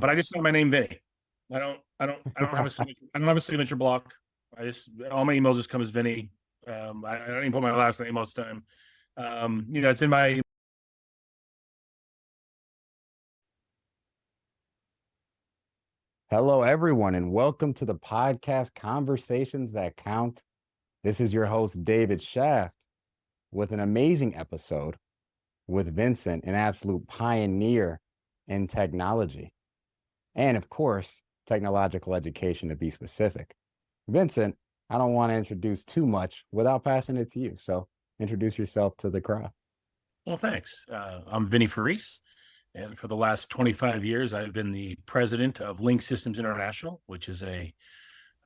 But I just say my name Vinny. I don't have a signature. I don't have a signature block. I just all my emails just come as Vinny. I don't even put my last name most of the time. It's in my. Hello, everyone, and welcome to the podcast Conversations That Count. This is your host, David Shaft, with an amazing episode with Vincent, an absolute pioneer in technology and, of course, technological education to be specific. Vincent, I don't want to introduce too much without passing it to you. So introduce yourself to the crowd. Well, thanks. I'm Vinnie Forese, and for the last 25 years, I've been the president of Link Systems International, which is a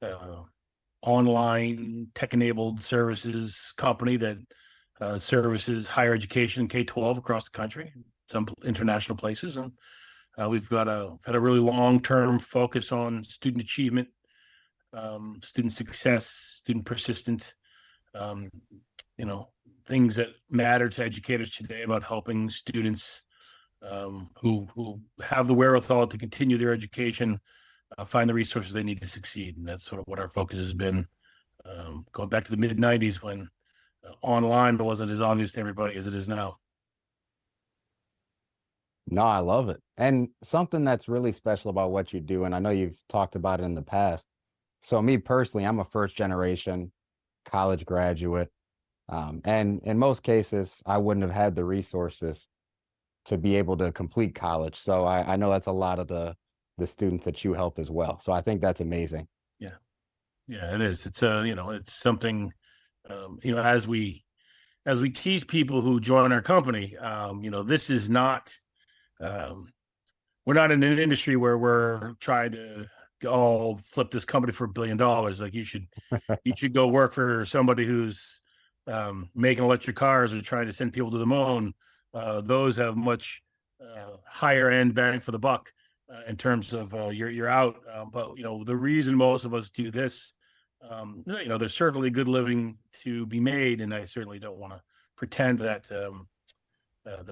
uh, online tech-enabled services company that services higher education K-12 across the country, some international places, and we've had a really long-term focus on student achievement, student success, student persistence. Um, you know, things that matter to educators today about helping students who have the wherewithal to continue their education find the resources they need to succeed. And that's sort of what our focus has been, going back to the mid 90s when online wasn't as obvious to everybody as it is now. No, I love it. And something that's really special about what you do, and I know you've talked about it in the past. So, me personally, I'm a first generation college graduate. And in most cases, I wouldn't have had the resources to be able to complete college. So I know that's a lot of the students that you help as well. So I think that's amazing. Yeah, yeah, it is. It's it's something, as we tease people who join our company, this is not, um, we're not in an industry where we're trying to all flip this company for $1 billion. Like you should go work for somebody who's making electric cars or trying to send people to the moon. Those have much higher end bang for the buck in terms of you're out. But the reason most of us do this, there's certainly good living to be made, and I certainly don't want to pretend that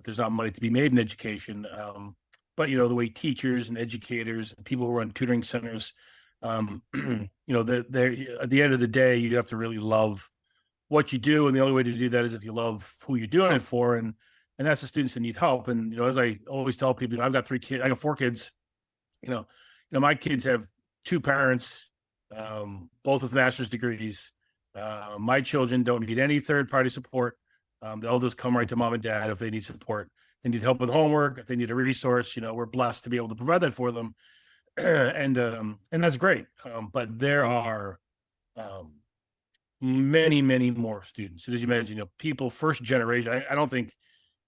there's not money to be made in education. But the way teachers and educators and people who run tutoring centers, they're at the end of the day, you have to really love what you do, and the only way to do that is if you love who you're doing it for, and that's the students that need help. And as I always tell people, I've got 3 kids, I got 4 kids. My kids have 2 parents, both with master's degrees. My children don't need any third party support. They'll just come right to mom and dad if they need support. They need help with homework, if they need a resource. We're blessed to be able to provide that for them, and that's great. But there are many, many more students. So as you mentioned, people first generation. I don't think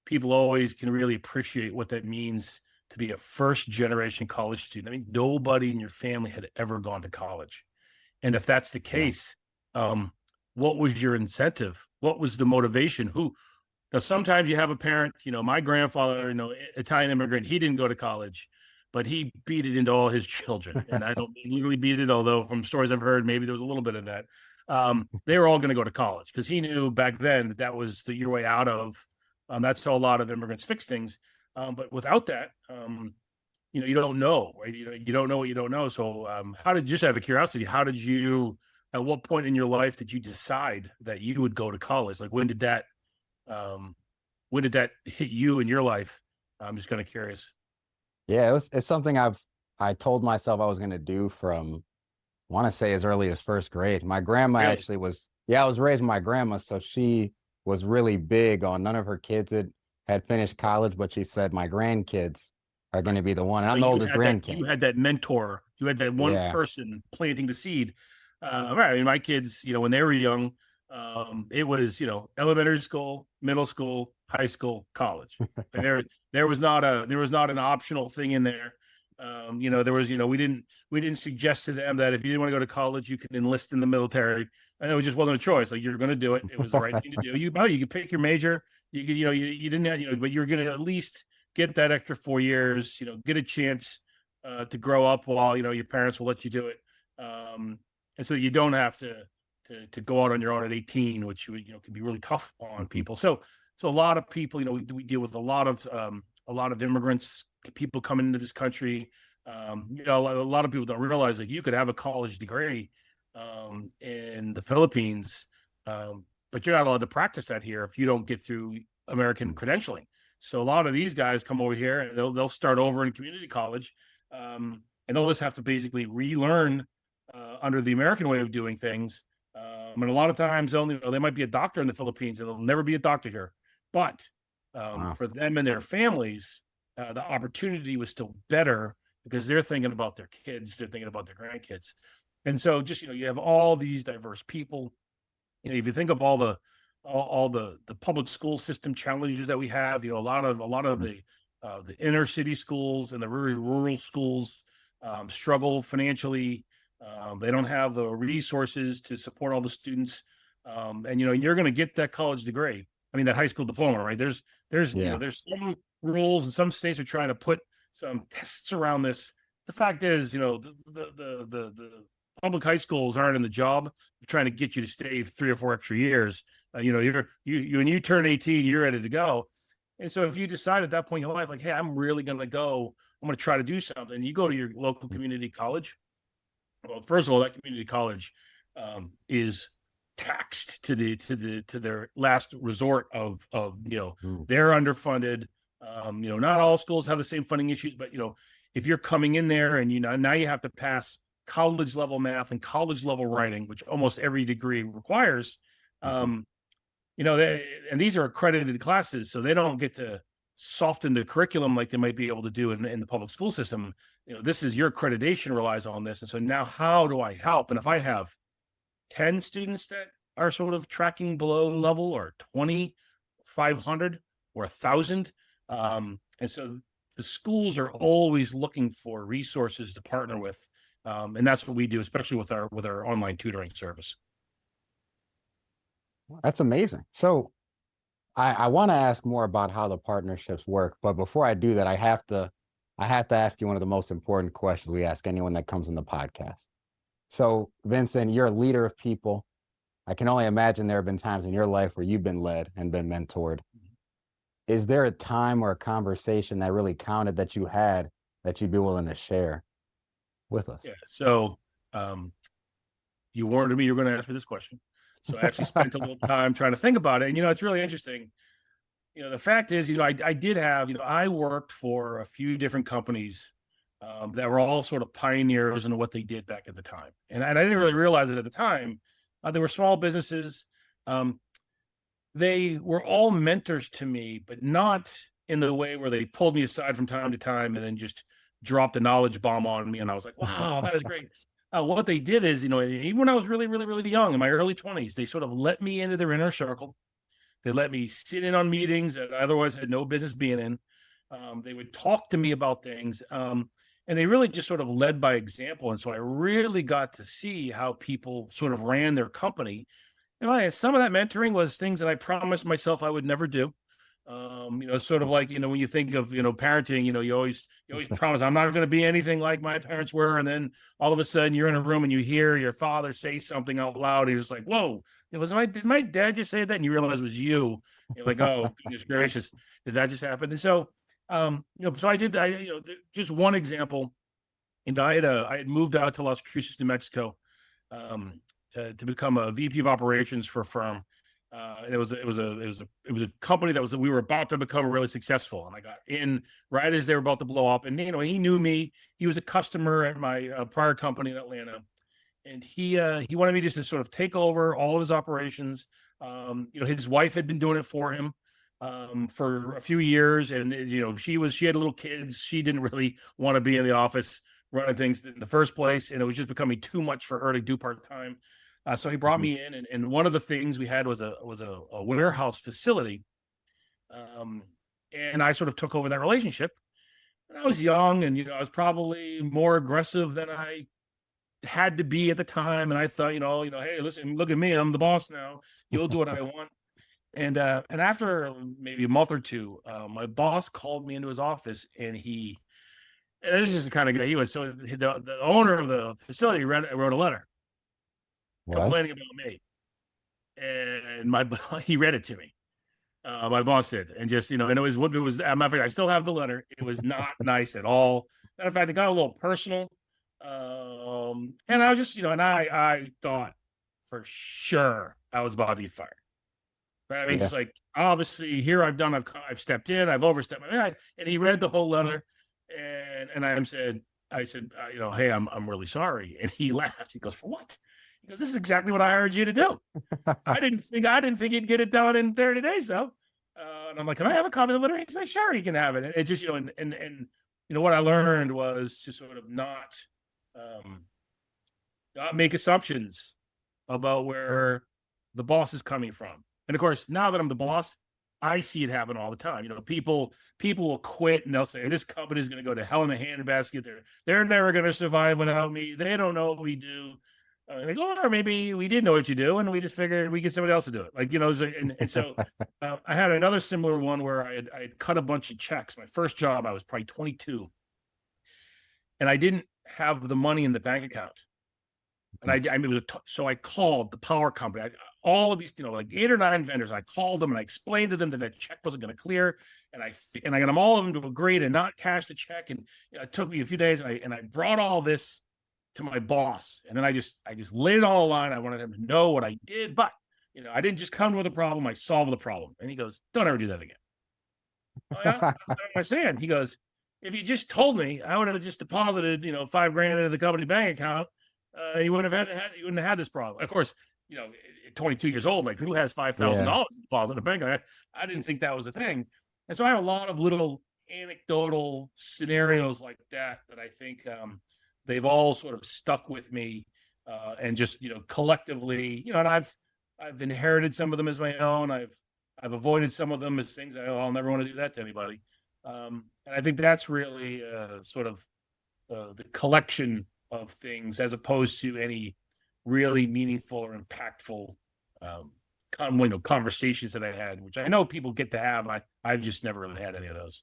people always can really appreciate what that means to be a first generation college student. I mean, nobody in your family had ever gone to college. And if that's the Yeah. case, what was your incentive? What was the motivation? Now, sometimes you have a parent, my grandfather, Italian immigrant, he didn't go to college, but he beat it into all his children. And I don't legally beat it, although from stories I've heard, maybe there was a little bit of that. They were all going to go to college because he knew back then that was your way out of. That's how a lot of immigrants fix things. But without that, you don't know, right? You don't know what you don't know. So, just out of curiosity, at what point in your life did you decide that you would go to college? Like, um, when did that hit you in your life? I'm just kind of curious. Yeah, it's something I told myself I was gonna do from I want to say as early as first grade. My grandma Really? actually was, yeah, I was raised with my grandma, so she was really big on none of her kids had finished college, but she said my grandkids are going Right. to be the one. And So I'm the oldest you grandkid. had that mentor, you had that one Yeah. person planting the seed. Right. I mean, my kids, when they were young, it was, elementary school, middle school, high school, college. And there was not an optional thing in there. There was, we didn't suggest to them that if you didn't want to go to college, you can enlist in the military. And it just wasn't a choice. Like, you're going to do it. It was the right thing to do. You could pick your major. You could, you didn't have, but you're going to at least get that extra 4 years, get a chance to grow up while, your parents will let you do it. And so you don't have to go out on your own at 18, which, can be really tough on people. So a lot of people, we deal with a lot of immigrants, people coming into this country, A lot of people don't realize that you could have a college degree in the Philippines, but you're not allowed to practice that here if you don't get through American credentialing. So a lot of these guys come over here and they'll start over in community college, and they'll just have to basically relearn under the American way of doing things. And a lot of times they might be a doctor in the Philippines and they'll never be a doctor here. But Wow. for them and their families, the opportunity was still better because they're thinking about their kids, they're thinking about their grandkids. And so just, you have all these diverse people. If you think of all the public school system challenges that we have, a lot of the inner city schools and the very rural schools struggle financially. They don't have the resources to support all the students. And you're going to get that college degree. I mean, that high school diploma, right? Yeah. There's some rules, and some states are trying to put some tests around this. The fact is, the public high schools aren't in the job of trying to get you to stay 3 or 4 extra years. When you turn 18, you're ready to go. And so if you decide at that point in your life, like, hey, I'm really going to go, I'm going to try to do something, you go to your local community college. Well, first of all, that community college is taxed to their last resort of Mm. they're underfunded. Not all schools have the same funding issues, but if you're coming in there and now you have to pass college level math and college level writing, which almost every degree requires. Mhm. And these are accredited classes, so they don't get to soften the curriculum like they might be able to do in the public school system. This is your accreditation relies on this. And so now how do I help? And if I have 10 students that are sort of tracking below level, or 20, 500 or 1,000, and so the schools are always looking for resources to partner with. And that's what we do, especially with our online tutoring service. That's amazing. So I want to ask more about how the partnerships work, but before I do that, I have to ask you one of the most important questions we ask anyone that comes on the podcast. So, Vincent, you're a leader of people. I can only imagine there have been times in your life where you've been led and been mentored. Is there a time or a conversation that really counted that you had that you'd be willing to share with us? Yeah. So you warned me you were going to ask me this question. So I actually spent a little time trying to think about it. And, it's really interesting. The fact is, I worked for a few different companies that were all sort of pioneers in what they did back at the time. And I didn't really realize it at the time. They were small businesses. They were all mentors to me, but not in the way where they pulled me aside from time to time and then just dropped a knowledge bomb on me. And I was like, wow, that is great. What they did is, even when I was really, really, really young, in my early 20s, they sort of let me into their inner circle. They let me sit in on meetings that I otherwise had no business being in. They would talk to me about things. And they really just sort of led by example. And so I really got to see how people sort of ran their company. And some of that mentoring was things that I promised myself I would never do. Sort of like, when you think of, parenting, you always promise I'm not going to be anything like my parents were. And then all of a sudden you're in a room and you hear your father say something out loud. You're just like, whoa, did my dad just say that? And you realize it was you. You're like, oh, goodness gracious, did that just happen? And so, so just one example, I had moved out to Las Cruces, New Mexico, to become a VP of operations for a firm. And it was a company that we were about to become really successful. And I got in right as they were about to blow up. And, he knew me. He was a customer at my prior company in Atlanta. And he wanted me just to sort of take over all of his operations. His wife had been doing it for him for a few years. And, she had little kids. She didn't really want to be in the office running things in the first place. And it was just becoming too much for her to do part-time. So he brought me in, and one of the things we had was a warehouse facility, and I sort of took over that relationship. And I was young, and I was probably more aggressive than I had to be at the time. And I thought, hey, listen, look at me, I'm the boss now. You'll do what I want. And after maybe a month or two, my boss called me into his office, and this is the kind of guy he was. So the owner of the facility wrote a letter What? complaining about me, and he read it to me. My boss did, and just and it was, as a matter of fact, I still have the letter. It was not nice at all. Matter of fact, it got a little personal. And I was just, and I thought for sure I was about to get fired. But I mean, Yeah. it's like, obviously here I've stepped in, I've overstepped. And he read the whole letter, and I said, hey, I'm really sorry. And he laughed. He goes, for what? He goes, this is exactly what I hired you to do. I didn't think he'd get it done in 30 days though. And I'm like, can I have a copy of the letter? He said, sure, you can have it. And it just, and what I learned was to sort of not make assumptions about where the boss is coming from. And of course, now that I'm the boss, I see it happen all the time. People will quit and they'll say, this company is going to go to hell in a handbasket. They're never going to survive without me. They don't know what we do. They go, or maybe we did know what you do, and we just figured we get somebody else to do it. And so I had another similar one where I had cut a bunch of checks. My first job, I was probably 22, and I didn't have the money in the bank account. And so I called the power company. All of these, like 8 or 9 vendors. I called them and I explained to them that that check wasn't going to clear, and I got them all of them to agree to not cash the check. And it took me a few days, and I brought all this to my boss, and then I just laid it all on. I wanted him to know what I did, but I didn't just come with a problem. I solved the problem. And he goes, "Don't ever do that again." Oh, yeah? What am I saying? He goes, "If you just told me, I would have just deposited $5,000 into the company bank account. You wouldn't have had this problem." Of course, at 22 years old, like, who has $5,000 deposit in a bank? I didn't think that was a thing. And so I have a lot of little anecdotal scenarios like that I think they've all sort of stuck with me, and just collectively, and I've inherited some of them as my own. I've avoided some of them as things I'll never want to do that to anybody. And I think that's really sort of the collection of things, as opposed to any really meaningful or impactful conversations that I had, which I know people get to have. I've just never really had any of those.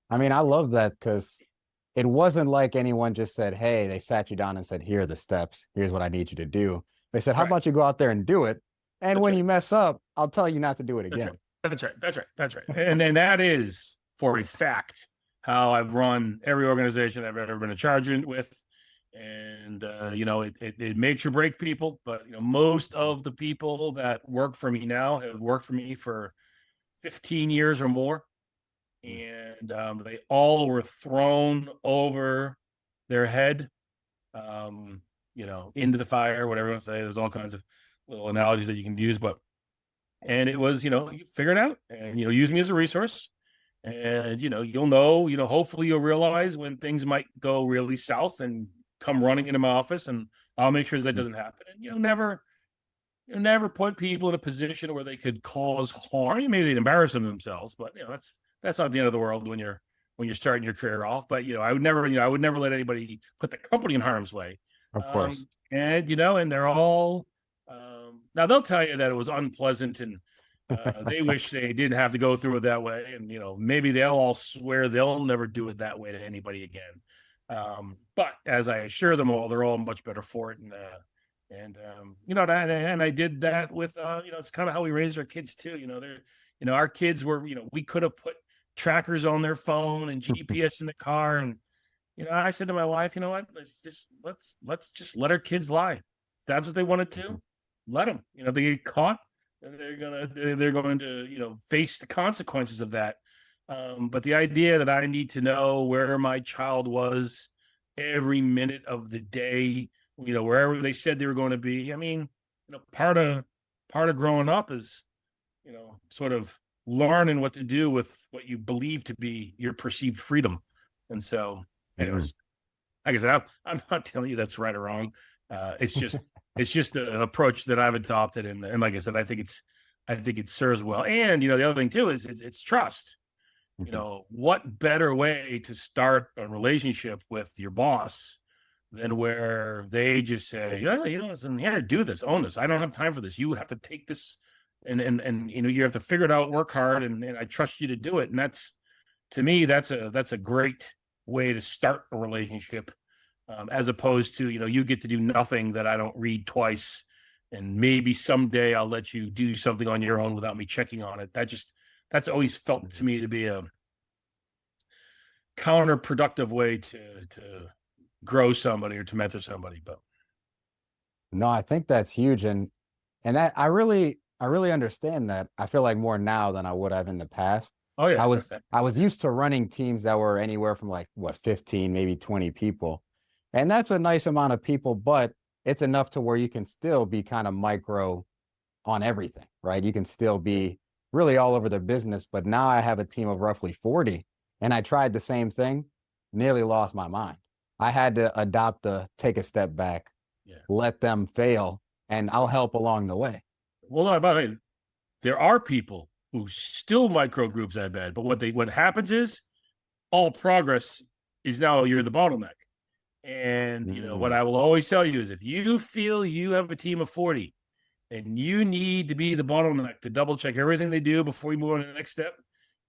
I mean, I love that because it wasn't like anyone just said, hey, they sat you down and said, here are the steps. Here's what I need you to do. They said, how Right. about you go out there and do it? And That's when right. you mess up, I'll tell you not to do it That's again. right. That's right. That's right. That's right. And then that is, for a fact, how I've run every organization I've ever been in charge with. And it makes or break people, but most of the people that work for me now have worked for me for 15 years or more, and they all were thrown over their head, into the fire, whatever you want to say. There's all kinds of little analogies that you can use, and it was, you figure it out, and use me as a resource. And hopefully you'll realize when things might go really south, and come running into my office, and I'll make sure that doesn't happen. And never put people in a position where they could cause harm. Maybe they'd embarrass themselves, but that's not the end of the world when you're starting your career off. But I would never let anybody put the company in harm's way. Of course. And they're all now they'll tell you that it was unpleasant, and they wish they didn't have to go through it that way. And maybe they'll all swear they'll never do it that way to anybody again. But as I assure them all, they're all much better for it. And I did that with it's kind of how we raised our kids too. Our kids were, we could have put trackers on their phone and GPS in the car. And I said to my wife, you know what, let's just let our kids lie. If that's what they want to do, let them. If they get caught, they're going to face the consequences of that. But the idea that I need to know where my child was every minute of the day, wherever they said they were going to be. I mean, part of growing up is, sort of learning what to do with what you believe to be your perceived freedom. And so, anyways, like I said, I'm not telling you that's right or wrong. It's just an approach that I've adopted, and like I said, I think it serves well. And the other thing too is it's trust. What better way to start a relationship with your boss than where they just say, listen, here, do this, own this. I don't have time for this. You have to take this, and you have to figure it out, work hard, and I trust you to do it. And that's, to me, that's a great way to start a relationship, as opposed to, you get to do nothing that I don't read twice, and maybe someday I'll let you do something on your own without me checking on it. That's always felt to me to be counterproductive way to grow somebody or to mentor somebody. But No, I think that's huge. And that I really understand that. I feel like more now than I would have in the past. oh yeah, I was used to running teams that were anywhere from like what 15, maybe 20 people. And that's a nice amount of people, but it's enough to where you can still be kind of micro on everything, right? You can still be really all over the business, but now I have a team of roughly 40 and I tried the same thing, nearly lost my mind. I had to adopt the take a step back, yeah. let them fail, and I'll help along the way. Well, by the way, there are people who still micro groups that bad, but what happens is all progress is now you're the bottleneck. And what Mm. I will always tell you is if you feel you have a team of 40 and you need to be the bottleneck to double check everything they do before you move on to the next step,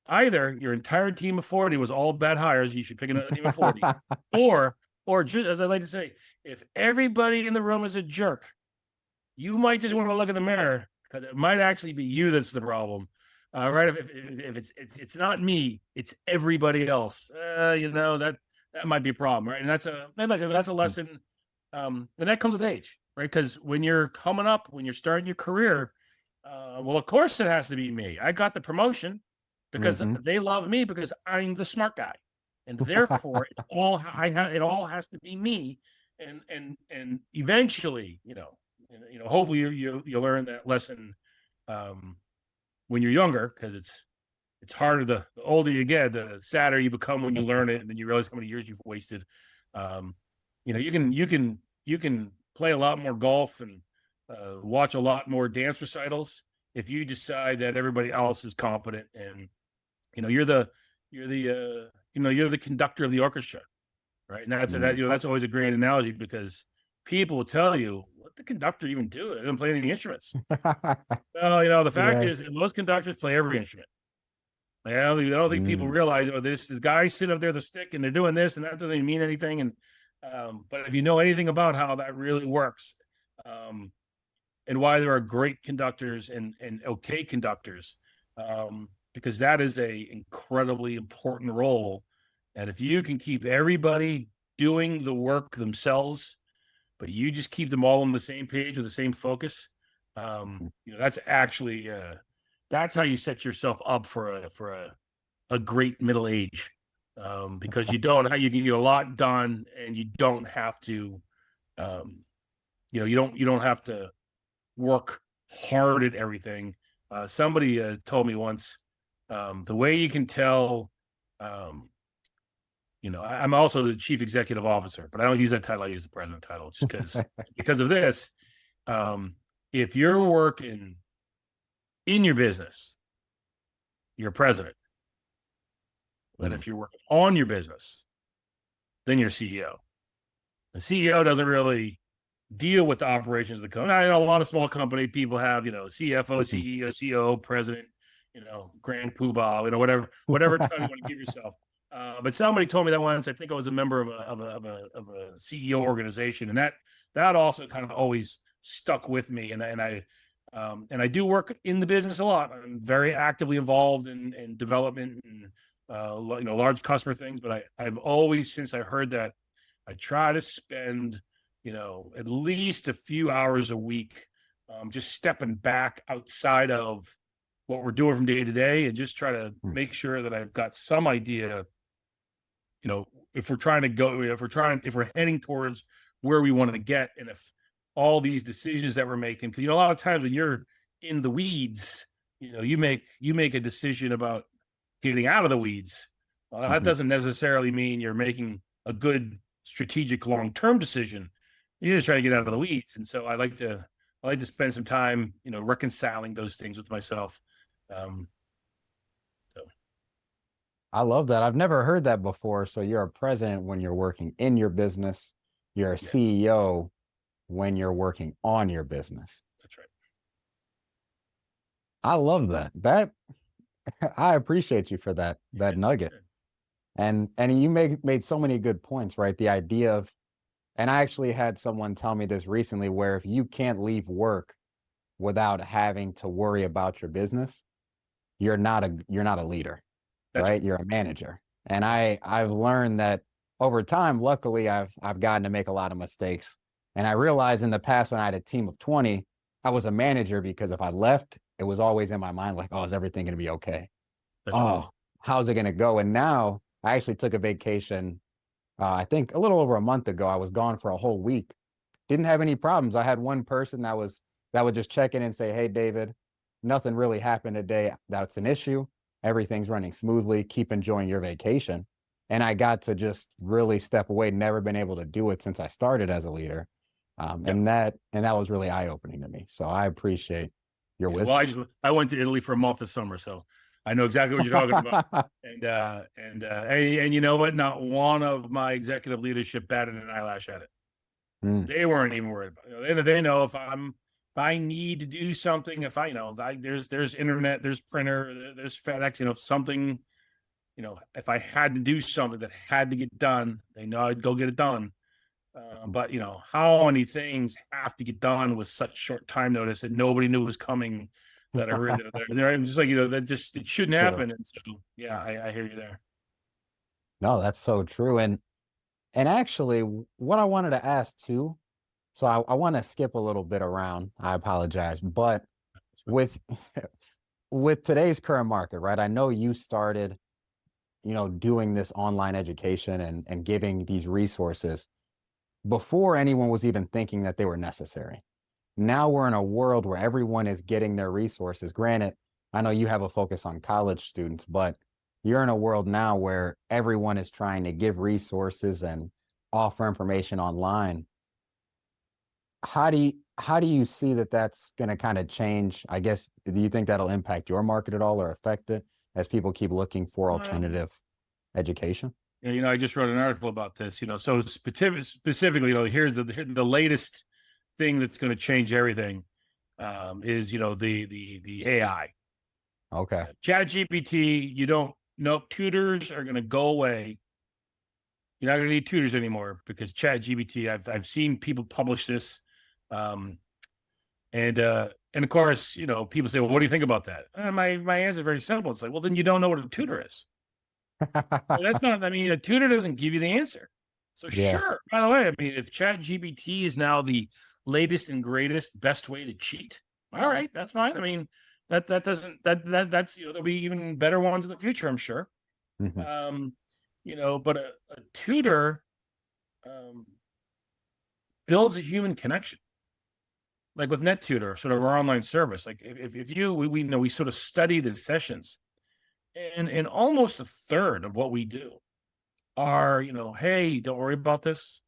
either your entire team of 40 was all bad hires, you should pick another team of 40, or just as I like to say, if everybody in the room is a jerk, you might just want to look in the mirror because it might actually be you that's the problem. Right? If it's not me, it's everybody else. That might be a problem, right? And that's a lesson, and that comes with age, right? Because when you're coming up, when you're starting your career, well, of course it has to be me. I got the promotion because Mm-hmm. they love me because I'm the smart guy, and therefore it all has to be me. And eventually, hopefully you learn that lesson um, when you're younger because it's harder the older you get, the sadder you become when you learn it, and then you realize how many years you've wasted. Um, you can play a lot more golf and watch a lot more dance recitals if you decide that everybody else is competent and you're the conductor of the orchestra, right? And that's always a great analogy because people will tell you what the conductor even do. They don't play any instruments. Well, the fact Yeah. is that most conductors play every instrument. Like, I don't think people Mm. realize, this guy sitting up there with a stick and they're doing this and that doesn't mean anything. And but if you know anything about how that really works, um, and why there are great conductors and okay conductors, because that is a incredibly important role. And if you can keep everybody doing the work themselves, but you just keep them all on the same page with the same focus, that's actually that's how you set yourself up for a great middle age, because you get a lot done and you don't have to um, you don't have to work hard at everything. Somebody told me once, the way you can tell, um, I'm also the chief executive officer, but I don't use that title. I use the president title just because of this. Um, if you're working in your business, you're president. But Mm. if you're working on your business, then you're CEO. The CEO doesn't really deal with the operations of the company. I know a lot of small company people have, CFO, CEO, COO, president, grand poobah, whatever title you want to give yourself. But somebody told me that once. I think I was a member of a CEO organization, and that also kind of always stuck with me. And I do work in the business a lot. I'm very actively involved in development and large customer things. But I've always, since I heard that, I try to spend at least a few hours a week, just stepping back outside of what we're doing from day to day and just try to Mm. make sure that I've got some idea, if we're heading towards where we want to get. And if all these decisions that we're making, because, a lot of times when you're in the weeds, you make a decision about getting out of the weeds. Well, that Mhm. doesn't necessarily mean you're making a good strategic long-term decision. You're just trying to get out of the weeds. And so I like to spend some time, reconciling those things with myself. Um, so I love that. I've never heard that before. So you're a president when you're working in your business. You're a yeah, CEO when you're working on your business. that's right. I love that. That I appreciate you for that Yeah, nugget. And you made so many good points, right? The idea of, and I actually had someone tell me this recently, where if you can't leave work without having to worry about your business, you're not a leader, that's right. right? You're a manager. And I've learned that over time, luckily I've gotten to make a lot of mistakes. And I realized in the past when I had a team of 20, I was a manager because if I left, it was always in my mind like, oh, is everything going to be okay? That's right. Oh, how's it going to go? And now I actually took a vacation. I think a little over a month ago. I was gone for a whole week. Didn't have any problems. I had one person that would just check in and say, "Hey, David, nothing really happened today. That's an issue. Everything's running smoothly. Keep enjoying your vacation." And I got to just really step away. Never been able to do it since I started as a leader, Yeah. and that was really eye opening to me. So I appreciate your Yeah. Well, wisdom. I went to Italy for a month this summer, so I know exactly what you're talking about. And you know what? Not one of my executive leadership batted an eyelash at it. Mm. They weren't even worried about it. They know if I need to do something, if I there's internet, there's printer, there's FedEx, something, if I had to do something that had to get done, they know I'd go get it done. But how many things have to get done with such short time notice that nobody knew was coming, that I heard they're just like, that just, it shouldn't True. happen. And so, yeah, I hear you there. No, that's so true. And actually, what I wanted to ask too, so I want to skip a little bit around. I apologize, but with with today's current market, right? I know you started, doing this online education and giving these resources before anyone was even thinking that they were necessary. Now we're in a world where everyone is getting their resources. Granted, I know you have a focus on college students, but you're in a world now where everyone is trying to give resources and offer information online. How do you see that that's going to kind of change? I guess, do you think that'll impact your market at all or affect it as people keep looking for Well, alternative education? I just wrote an article about this, so specifically, here's the latest thing that's going to change everything, is, the AI. Okay. Chat GPT, you don't know, tutors are going to go away. You're not going to need tutors anymore because Chat GPT, I've seen people publish this. Um, and of course, people say, well, what do you think about that? My answer is very simple. It's like, well, then you don't know what a tutor is. Well, that's not, a tutor doesn't give you the answer. So Yeah. sure. By the way, if Chat GPT is now the latest and greatest, best way to cheat, all right, that's fine. That doesn't, that's, there'll be even better ones in the future, I'm sure. Mhm. Um, but a tutor, um, builds a human connection, like with NetTutor, sort of our online service. Like if you, we know, we sort of study the sessions, and almost a third of what we do are, hey, don't worry about this.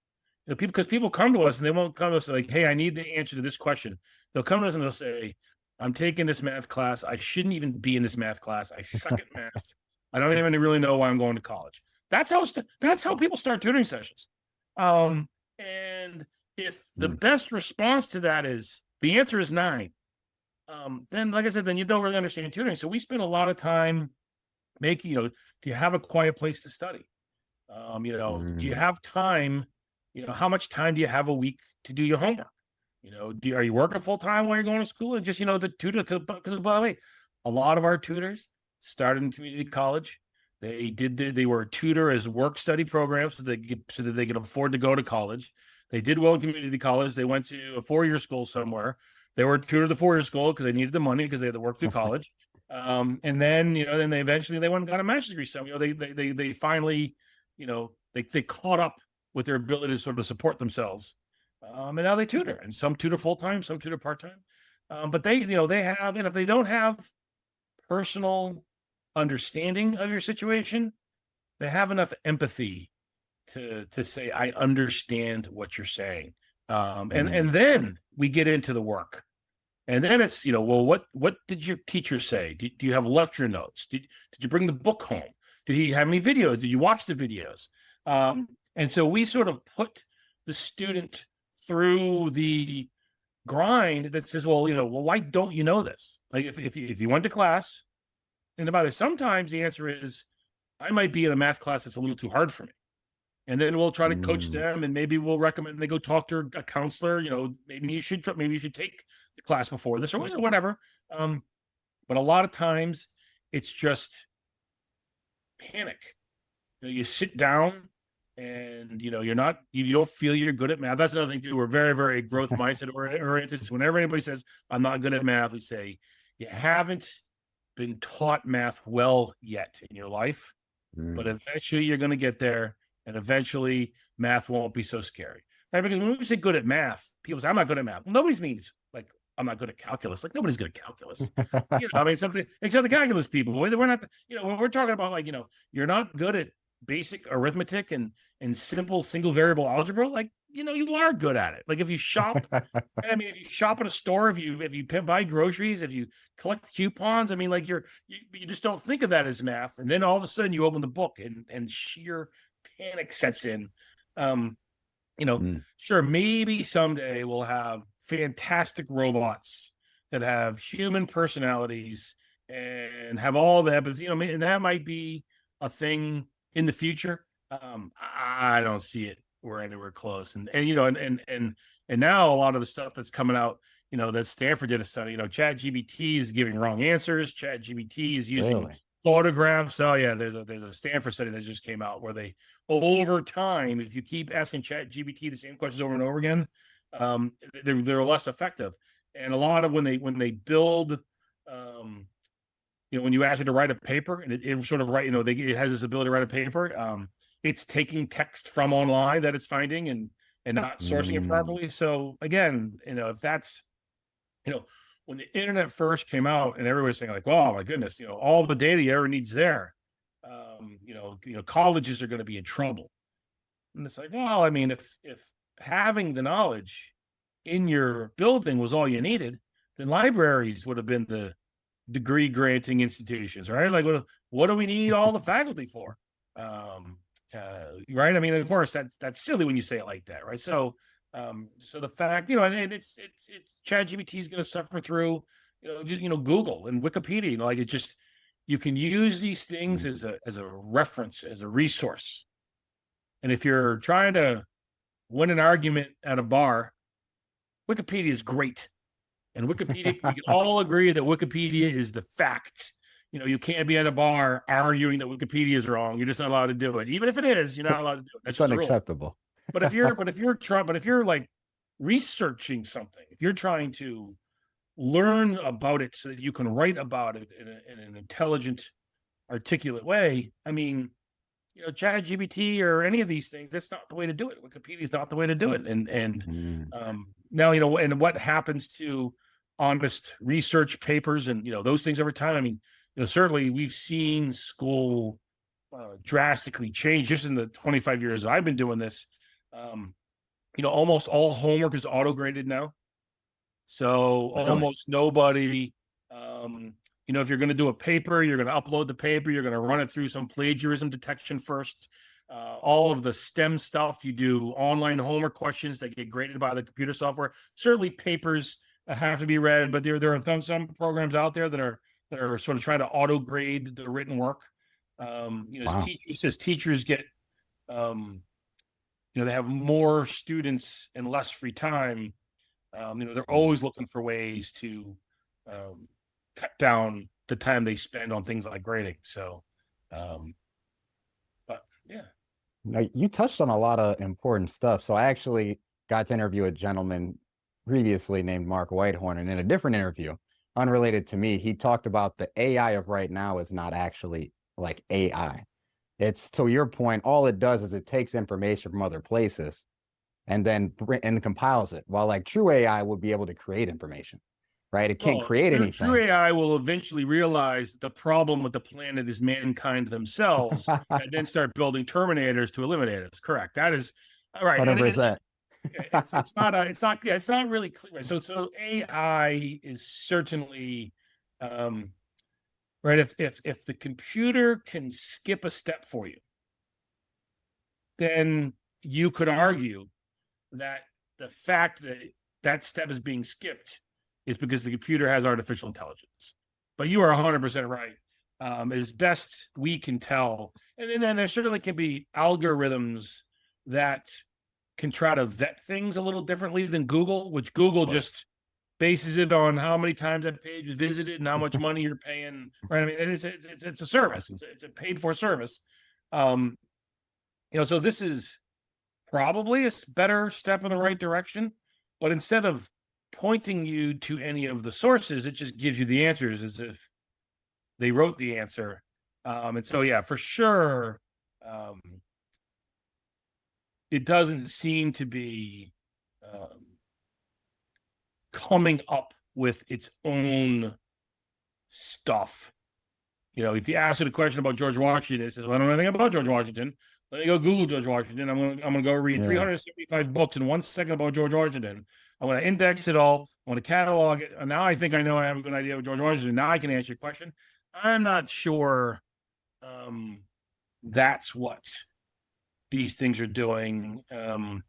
Because people come to us and they won't come to us like, hey, I need the answer to this question. They'll come to us and they'll say, I'm taking this math class. I shouldn't even be in this math class. I suck at math. I don't even really know why I'm going to college. That's how people start tutoring sessions. And if the Mm. best response to that is the answer is 9, then, like I said, then you don't really understand tutoring. So we spend a lot of time making, do you have a quiet place to study? Do you Mm. have time? How much time do you have a week to do your homework? Are you working full time while you're going to school? And just, the tutor, because by the way, a lot of our tutors started in community college. They were a tutor as work study programs so that they could afford to go to college. They did well in community college. They went to a 4-year school somewhere. They were a tutor to the 4-year school because they needed the money because they had to work through college. And then, then they eventually they went and got a master's degree. So, they finally, they caught up with their ability to sort of support themselves. And now they tutor, and some tutor full time, some tutor part time. But they have, and if they don't have personal understanding of your situation, they have enough empathy to say, I understand what you're saying. Mm. And then we get into the work. And then it's, well, what did your teacher say? Do you have lecture notes? Did you bring the book home? Did he have any videos? Did you watch the videos? And so we sort of put the student through the grind that says, well, why don't you know this? Like if you went to class, and about it, sometimes the answer is, I might be in a math class that's a little too hard for me. And then we'll try to coach Mm. them, and maybe we'll recommend they go talk to a counselor. Maybe you should take the class before this or whatever. But a lot of times it's just panic. you sit down and you don't feel you're good at math. That's another thing too. We're very, very growth mindset oriented. So whenever anybody says I'm not good at math, we say you haven't been taught math well yet in your life, but eventually you're going to get there, and eventually math won't be so scary. Right? Because when we say good at math, people say I'm not good at math. Well, nobody's means like I'm not good at calculus. Like nobody's good at calculus. I mean, something except the calculus people. We're not. When we're talking about like you're not good at basic arithmetic and simple single variable algebra. Like you are good at it. Like if you shop, I mean, if you shop at a store, if you buy groceries, if you collect coupons, I mean, like you just don't think of that as math, and then all of a sudden you open the book and sheer panic sets in. Sure, maybe someday we'll have fantastic robots that have human personalities and have all that, but and that might be a thing in the future. I don't see it. We're anywhere close, and now a lot of the stuff that's coming out, that Stanford did a study. ChatGPT is giving wrong answers. ChatGPT is using photographs. Oh yeah, there's a Stanford study that just came out where they over time, if you keep asking ChatGPT the same questions over and over again, they're less effective. And a lot of when they build, when you ask it to write a paper and it sort of it has this ability to write a paper. It's taking text from online that it's finding and not sourcing it properly. So again, if that's, when the internet first came out and everybody was saying like, "Oh my goodness, all the data you ever needs there," colleges are going to be in trouble. And it's like, well, I mean, if having the knowledge in your building was all you needed, then libraries would have been the degree granting institutions, right? Like, what do we need all the faculty for? Right? I mean, of course, that's silly when you say it like that, right? So the fact, and it's ChatGPT is going to suffer through, Google and Wikipedia. Like it just, you can use these things as a reference, as a resource. And if you're trying to win an argument at a bar, Wikipedia is great. And Wikipedia, we can all agree that Wikipedia is the fact. You can't be at a bar arguing that Wikipedia is wrong. You're just not allowed to do it. Even if it is, you're not allowed to do it. That's unacceptable. But if you're like researching something, if you're trying to learn about it so that you can write about it in an intelligent, articulate way, I mean, ChatGPT or any of these things, that's not the way to do it. Wikipedia is not the way to do it. And now, and what happens to honest research papers and, those things over time. I mean, certainly we've seen school drastically change just in the 25 years I've been doing this. Almost all homework is auto-graded now. So almost nobody, if you're going to do a paper, you're going to upload the paper, you're going to run it through some plagiarism detection first. All of the STEM stuff, you do online homework questions that get graded by the computer software. Certainly papers have to be read, but there are some programs out there that are sort of trying to auto grade the written work. As teachers get, they have more students and less free time. They're always looking for ways to cut down the time they spend on things like grading. So, but yeah. Now, you touched on a lot of important stuff. So I actually got to interview a gentleman previously named Mark Whitehorn, and in a different interview, unrelated to me, he talked about the AI of right now is not actually like AI. It's, to your point, all it does is it takes information from other places and then compiles it, while like true AI would be able to create information, right? It can't create anything. True AI will eventually realize the problem with the planet is mankind themselves and then start building Terminators to eliminate us. Correct. That is right. 100%. It's not really clear. So AI is certainly, right. If the computer can skip a step for you, then you could argue that the fact that that step is being skipped is because the computer has artificial intelligence. But you are 100% right. As best we can tell. And then there certainly can be algorithms that can try to vet things a little differently than Google, which Google just bases it on how many times that page is visited and how much money you're paying. Right? I mean, it's a service. It's a paid for service. So this is probably a better step in the right direction, but instead of pointing you to any of the sources, it just gives you the answers as if they wrote the answer. And so, yeah, for sure, um, it doesn't seem to be coming up with its own stuff. If you ask it a question about George Washington, it says, well, I don't know anything about George Washington. Let me go Google George Washington. I'm gonna go read 375 books in 1 second about George Washington. I'm gonna index it all. I want to catalog it. And now I think I know I have a good idea of George Washington. Now I can answer your question. I'm not sure that's what these things are doing. And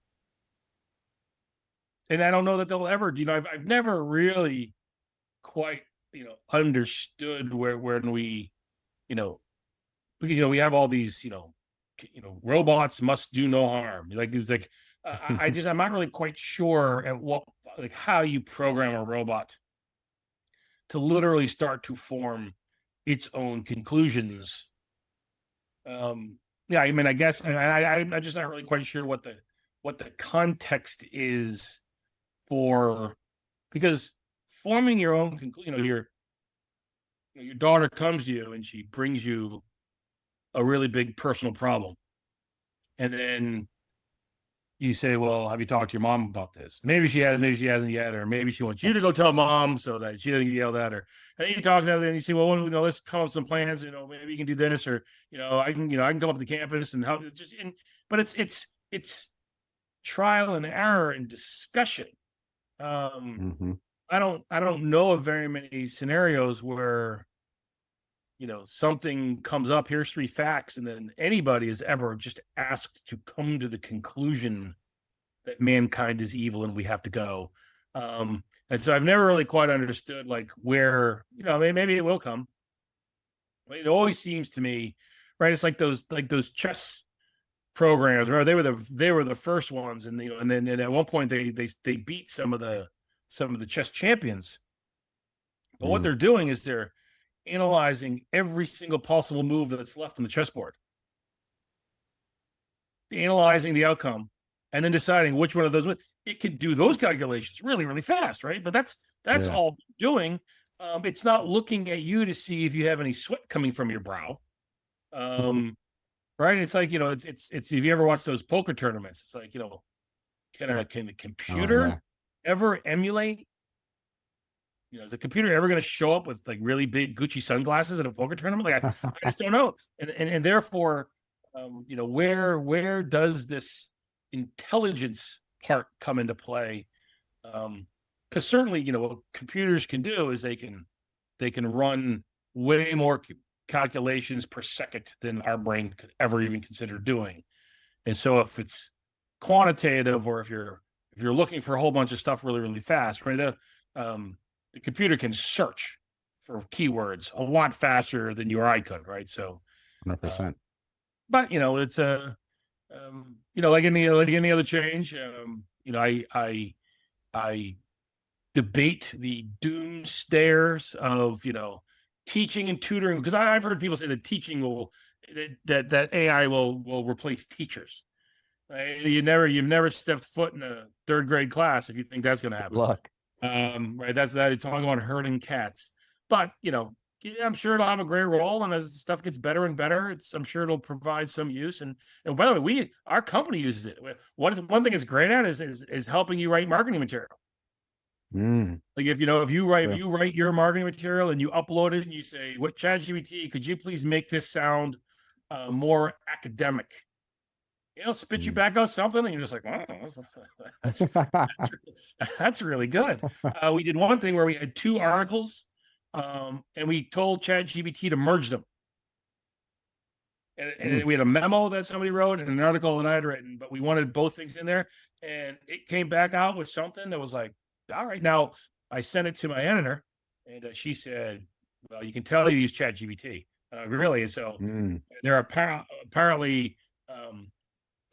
I don't know that they'll ever, I've never really quite, understood when we, because, we have all these, robots must do no harm. Like, it's like, I'm not really quite sure at how you program a robot to literally start to form its own conclusions. Yeah, I mean, I guess I'm just not really quite sure what the context is for, because forming your own conclusion, your daughter comes to you and she brings you a really big personal problem, and then you say, well, have you talked to your mom about this? Maybe she has, maybe she hasn't yet, or maybe she wants you to go tell mom so that she doesn't get yelled at her. And then you talk to them and you say, well, let's come up with some plans, maybe you can do this, or I can come up to campus and help. But it's trial and error and discussion. I don't know of very many scenarios where something comes up, here's 3 facts, and then anybody is ever just asked to come to the conclusion that mankind is evil and we have to go. And so I've never really quite understood where, maybe it will come. But it always seems to me, right? It's like those chess programs, right? They were the first ones, and then at one point they beat some of the chess champions. But what they're doing is they're analyzing every single possible move that's left on the chessboard, analyzing the outcome, and then deciding which one of those. It can do those calculations really, really fast, right? But that's all doing. It's not looking at you to see if you have any sweat coming from your brow. Right? It's like, it's if you ever watch those poker tournaments, it's like, can the computer ever emulate? Is the computer ever going to show up with really big Gucci sunglasses at a poker tournament? I just don't know. And therefore, where does this intelligence part come into play? Because certainly, what computers can do is they can run way more calculations per second than our brain could ever even consider doing. And so if it's quantitative, or if you're looking for a whole bunch of stuff really, really fast, right? The computer can search for keywords a lot faster than you or I could, right? So 100%. But it's like any other change. I debate the doom stares of teaching and tutoring, because I've heard people say that teaching that AI will replace teachers. You've never stepped foot in a 3rd grade class if you think that's going to happen. Luck. Right. That's talking about herding cats. But I'm sure it'll have a great role, and as stuff gets better and better, I'm sure it'll provide some use. And by the way, our company uses it. One thing it's great at is helping you write marketing material. Like if you write your marketing material and you upload it and you say, "What ChatGPT, could you please make this sound more academic?" Spit you back out something, and you're just like, wow, that's really good. We did one thing where we had 2 articles, and we told ChatGPT to merge them. And we had a memo that somebody wrote and an article that I had written, but we wanted both things in there. And it came back out with something that was like, all right. Now I sent it to my editor, and she said, well, you can tell you use ChatGPT. Really? And so there are apparently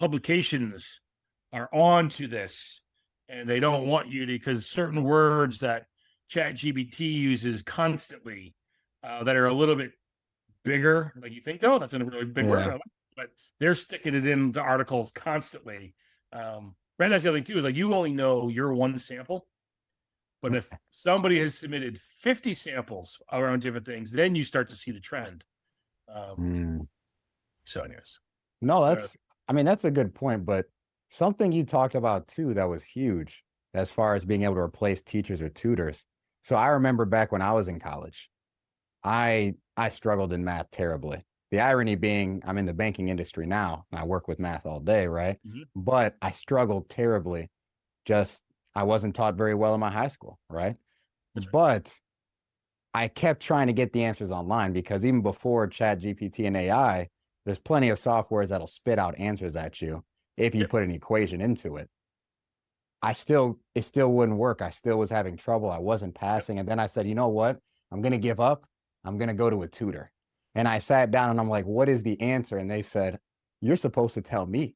publications are on to this, and they don't want you to, because certain words that ChatGPT uses constantly that are a little bit bigger, like you think, oh, that's a really big word. but they're sticking it in the articles constantly. Right. That's the other thing too, is like you only know your one sample. But if somebody has submitted 50 samples around different things, then you start to see the trend. So anyways. No, I mean, that's a good point, but something you talked about too that was huge as far as being able to replace teachers or tutors. So I remember back when I was in college, I struggled in math terribly. The irony being I'm in the banking industry now and I work with math all day, right? But I struggled terribly. Just I wasn't taught very well in my high school, right? But I kept trying to get the answers online because even before Chat GPT and AI, there's plenty of softwares that'll spit out answers at you if you put an equation into it. It still wouldn't work. I still was having trouble. I wasn't passing. And then I said, you know what? I'm going to give up. I'm going to go to a tutor. And I sat down and I'm like, what is the answer? And they said, you're supposed to tell me.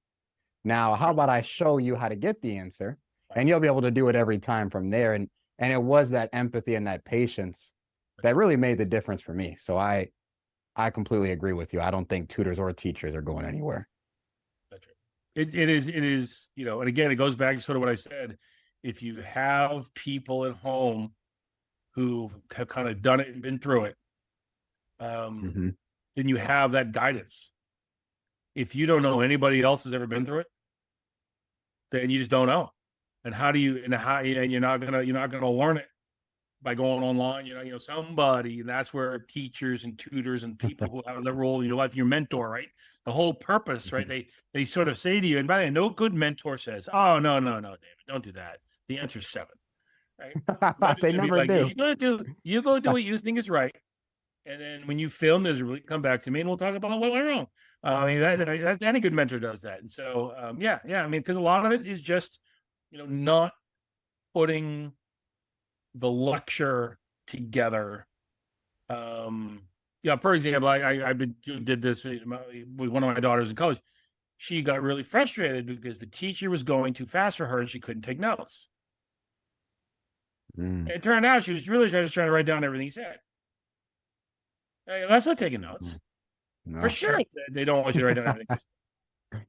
Now, how about I show you how to get the answer and you'll be able to do it every time from there. And it was that empathy and that patience that really made the difference for me. So I completely agree with you. I don't think tutors or teachers are going anywhere. That's right. It is, you know, and again, it goes back to sort of what I said. If you have people at home who have kind of done it and been through it, then you have that guidance. If you don't know anybody else has ever been through it, then you just don't know. And how do you, and you're not gonna learn it by going online, you know, somebody, and that's where teachers and tutors and people who have the role in your life, your mentor, right? The whole purpose, right? They sort of say to you, and by the way, no good mentor says, oh, no, David, don't do that. The answer's 7, right? They never do. You go do what you think is right. And then when you fail miserably, come back to me and we'll talk about what went wrong. I mean, that's any good mentor does that. And so, yeah. I mean, because a lot of it is just, you know, not putting the lecture together. Yeah, for example, I did this with one of my daughters in college. She got really frustrated because the teacher was going too fast for her and she couldn't take notes. It turned out she was really just trying to write down everything he said. That's not taking notes. No. For sure, they don't want you to write down everything.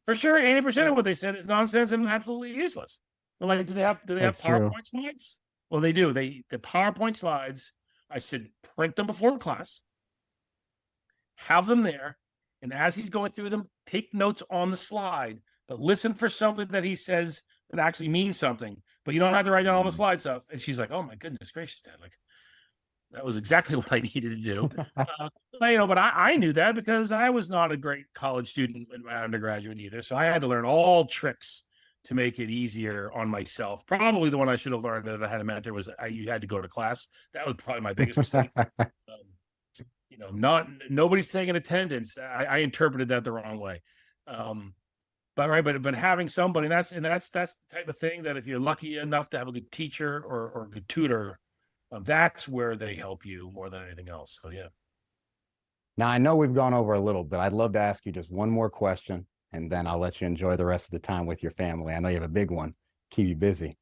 For sure, 80% of what they said is nonsense and absolutely useless. But like, do they have PowerPoint slides? Well, they do. The PowerPoint slides, I said, print them before class, have them there, and as he's going through them, take notes on the slide, but listen for something that he says that actually means something. But you don't have to write down all the slide stuff. And she's like, "Oh my goodness gracious, Dad! Like, that was exactly what I needed to do." You know, but I knew that because I was not a great college student in my undergraduate either. So I had to learn all tricks to make it easier on myself. Probably the one I should have learned that I had a mentor was you had to go to class. That was probably my biggest mistake. You know, nobody's taking attendance. I interpreted that the wrong way. But having somebody, that's the type of thing that if you're lucky enough to have a good teacher or a good tutor, that's where they help you more than anything else. So yeah. Now I know we've gone over a little bit. I'd love to ask you just one more question, and then I'll let you enjoy the rest of the time with your family. I know you have a big one, keep you busy.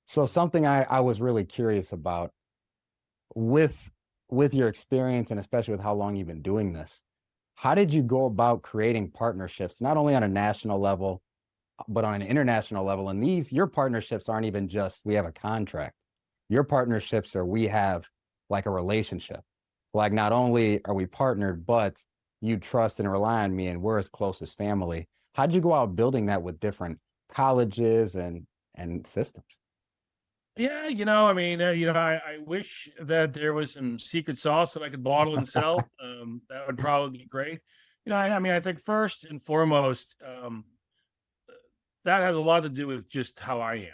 So something I was really curious about with your experience, and especially with how long you've been doing this, how did you go about creating partnerships, not only on a national level, but on an international level? And your partnerships aren't even just, we have a contract. Your partnerships are, we have like a relationship. Like, not only are we partnered, but you trust and rely on me and we're as close as family. How'd you go out building that with different colleges and systems? Yeah, you know, I mean, I wish that there was some secret sauce that I could bottle and sell. That would probably be great. You know, I mean, I think first and foremost, that has a lot to do with just how I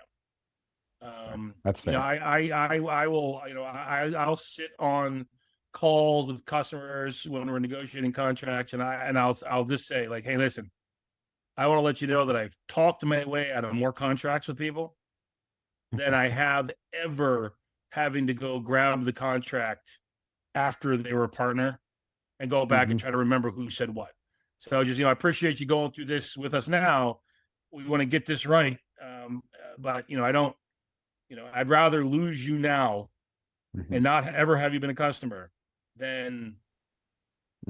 am. That's fair. You know, I will, you know, I'll sit on calls with customers when we're negotiating contracts, and I'll just say, like, hey, listen, I want to let you know that I've talked my way out of more contracts with people than I have ever having to go grab the contract after they were a partner and go back and try to remember who said what. So just, you know, I appreciate you going through this with us now. We want to get this right. But, you know, I don't, you know, I'd rather lose you now and not ever have you been a customer than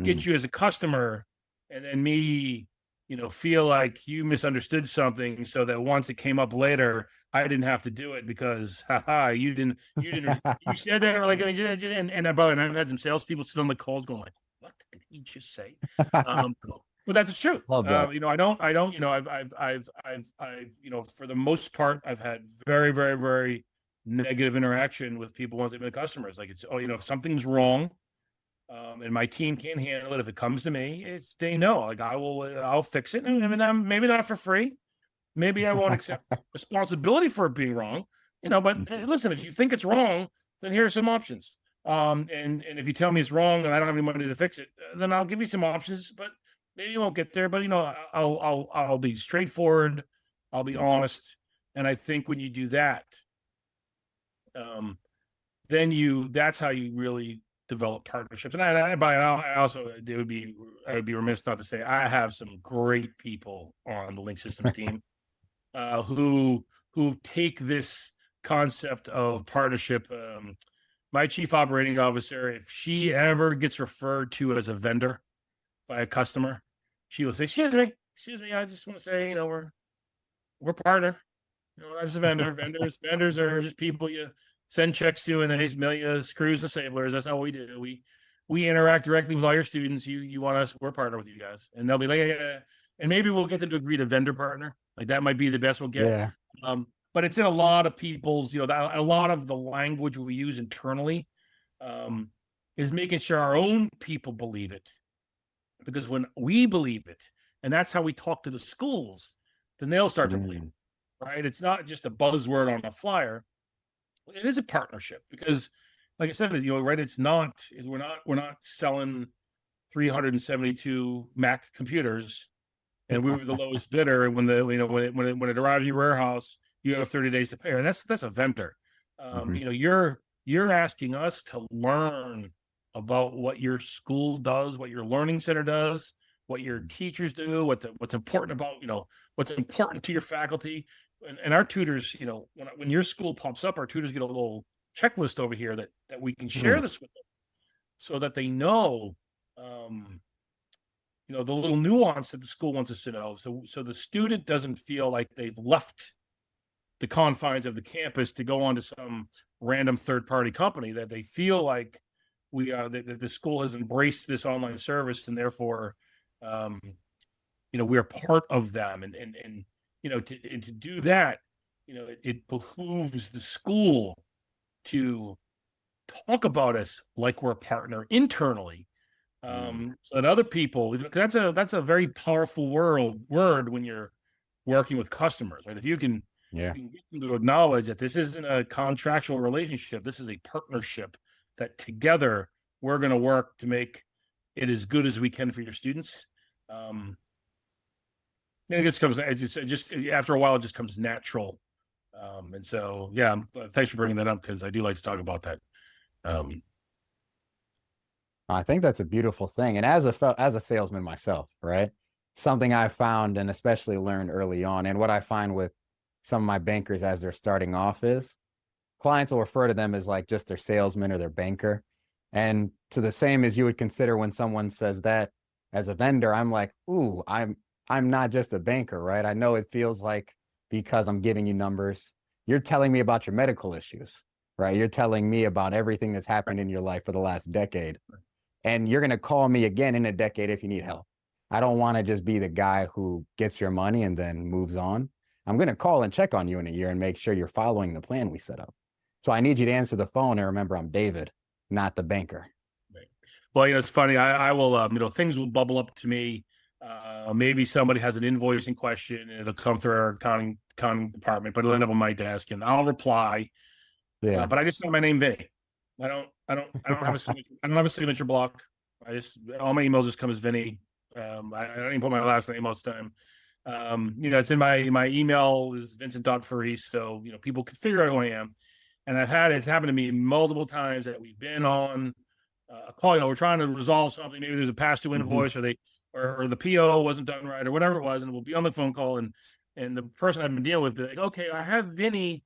get you as a customer and then me feel like you misunderstood something so that once it came up later, I didn't have to do it because, haha, you said that, like, and brother, and I've had some salespeople sit on the calls going like, what did he just say? But that's the truth. Love that. I've, for the most part, I've had very, very, very negative interaction with people once they've been customers. Like, if something's wrong, and my team can't handle it, if it comes to me, they know, like, I'll fix it. And maybe not for free. Maybe I won't accept responsibility for it being wrong, but listen, if you think it's wrong, then here are some options. And if you tell me it's wrong and I don't have any money to fix it, then I'll give you some options, but maybe you won't get there. But I'll be straightforward. I'll be honest. And I think when you do that, then that's how you really develop partnerships. And I also, I would be remiss not to say I have some great people on the Link Systems team who take this concept of partnership. My chief operating officer, if she ever gets referred to as a vendor by a customer, she will say, excuse me, I just want to say, we're partner. Not just a vendor. Vendors are just people you send checks to, and then they mail you screws and staplers. That's not what we do. We interact directly with all your students. You want us, we're partner with you guys. And they'll be like, and maybe we'll get them to agree to vendor partner. Like, that might be the best we'll get. Yeah. But it's in a lot of people's, a lot of the language we use internally is making sure our own people believe it. Because when we believe it, and that's how we talk to the schools, then they'll start to believe it, right? It's not just a buzzword on a flyer. It is a partnership because, like I said, right? We're not selling 372 Mac computers, and we were the lowest bidder. And when it arrives at your warehouse, you have 30 days to pay. And that's a vendor. You're asking us to learn about what your school does, what your learning center does, what your teachers do, what's important about, what's important to your faculty. And our tutors, when your school pops up, our tutors get a little checklist over here that we can share this with them so that they know, the little nuance that the school wants us to know. So the student doesn't feel like they've left the confines of the campus to go on to some random third-party company, that they feel like that the school has embraced this online service, and therefore, we're part of them. And to do that, it behooves the school to talk about us like we're a partner internally, so that other people, that's a very powerful word when you're working with customers, right? If you can, Yeah. you can get them to acknowledge that this isn't a contractual relationship, this is a partnership, that together we're going to work to make it as good as we can for your students. It just comes, just after a while, it just comes natural. And so, yeah, thanks for bringing that up, because I do like to talk about that. I think that's a beautiful thing. And as a salesman myself, right? Something I found and especially learned early on, and what I find with some of my bankers as they're starting off, is clients will refer to them as like just their salesman or their banker. And to the same as you would consider when someone says that as a vendor, I'm like, ooh, I'm not just a banker, right? I know it feels like, because I'm giving you numbers, you're telling me about your medical issues, right? You're telling me about everything that's happened in your life for the last decade. And you're going to call me again in a decade if you need help. I don't want to just be the guy who gets your money and then moves on. I'm going to call and check on you in a year and make sure you're following the plan we set up. So I need you to answer the phone and remember, I'm David, not the banker. Right. Well, it's funny. I will, things will bubble up to me. Maybe somebody has an invoicing question and it'll come through our accounting department, but it'll end up on my desk and I'll reply. Yeah. But I just know my name, Vinny. I don't have a signature, I don't have a signature block. All my emails just come as Vinny. I don't even put my last name most of the time. It's in my email is Vincent.Forese. So, people can figure out who I am. And it's happened to me multiple times that we've been on a call, we're trying to resolve something. Maybe there's a past due invoice, or the PO wasn't done right, or whatever it was. And we'll be on the phone call, and the person I've been dealing with be like, okay, I have Vinny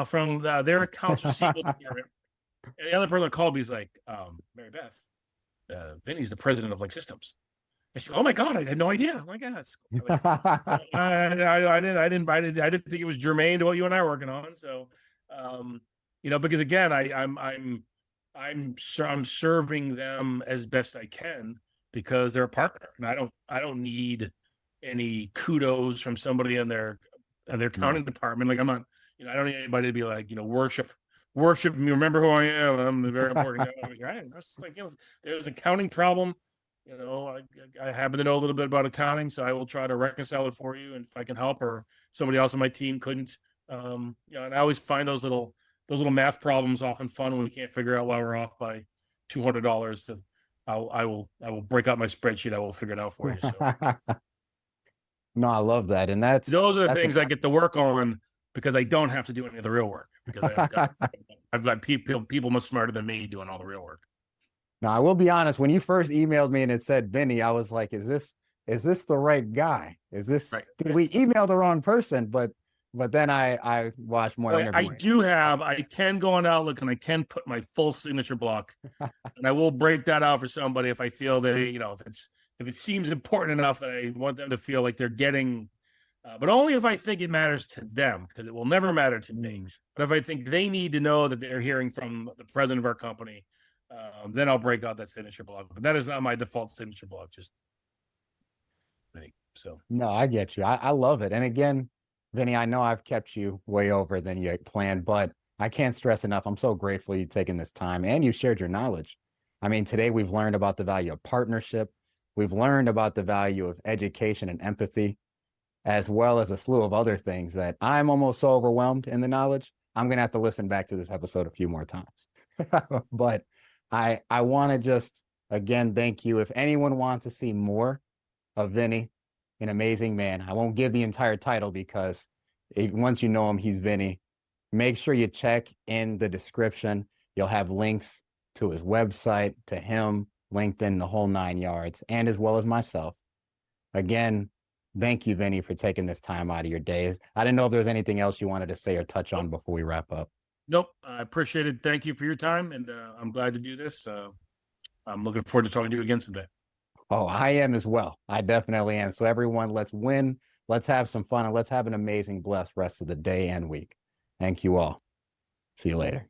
from their accounts receivable department. And the other person that called me is like, Mary Beth, Vinny's the president of Link Systems. And she, oh my God, I had no idea. I'm like, yeah, that's like, I didn't think it was germane to what you and I are working on. So, because again, I'm serving them as best I can because they're a partner, and I don't need any kudos from somebody in their accounting department. Like I'm not, I don't need anybody to be like, worship me. Remember who I am. I'm the very important guy. I was just like, there was an accounting problem. I happen to know a little bit about accounting, so I will try to reconcile it for you. And if I can help, or somebody else on my team couldn't, and I always find those little math problems often fun when we can't figure out why we're off by $200. I will break out my spreadsheet. I will figure it out for you. So No, I love that. And those are the that's things I get to work on because I don't have to do any of the real work because I've got people much smarter than me doing all the real work. Now, I will be honest, when you first emailed me and it said Vinny, I was like, is this the right guy? Did we email the wrong person? But then I watched more interviews. I can go on Outlook and I can put my full signature block and I will break that out for somebody if I feel that, if it seems important enough that I want them to feel like they're getting, but only if I think it matters to them, because it will never matter to me. But if I think they need to know that they're hearing from the president of our company, then I'll break out that signature block. But that is not my default signature block. Just so. No, I get you. I love it. And again, Vinny, I know I've kept you way over than you planned, but I can't stress enough. I'm so grateful you've taken this time and you shared your knowledge. I mean, today we've learned about the value of partnership. We've learned about the value of education and empathy, as well as a slew of other things that I'm almost so overwhelmed in the knowledge. I'm going to have to listen back to this episode a few more times. But I want to just, again, thank you. If anyone wants to see more of Vinny, an amazing man, I won't give the entire title because once you know him, he's Vinny. Make sure you check in the description. You'll have links to his website, to him, LinkedIn, the whole 9 yards, and as well as myself. Again, thank you, Vinny, for taking this time out of your days. I didn't know if there was anything else you wanted to say or touch on before we wrap up. Nope. I appreciate it. Thank you for your time. And I'm glad to do this. I'm looking forward to talking to you again someday. Oh, I am as well. I definitely am. So everyone, let's win. Let's have some fun and let's have an amazing, blessed rest of the day and week. Thank you all. See you later.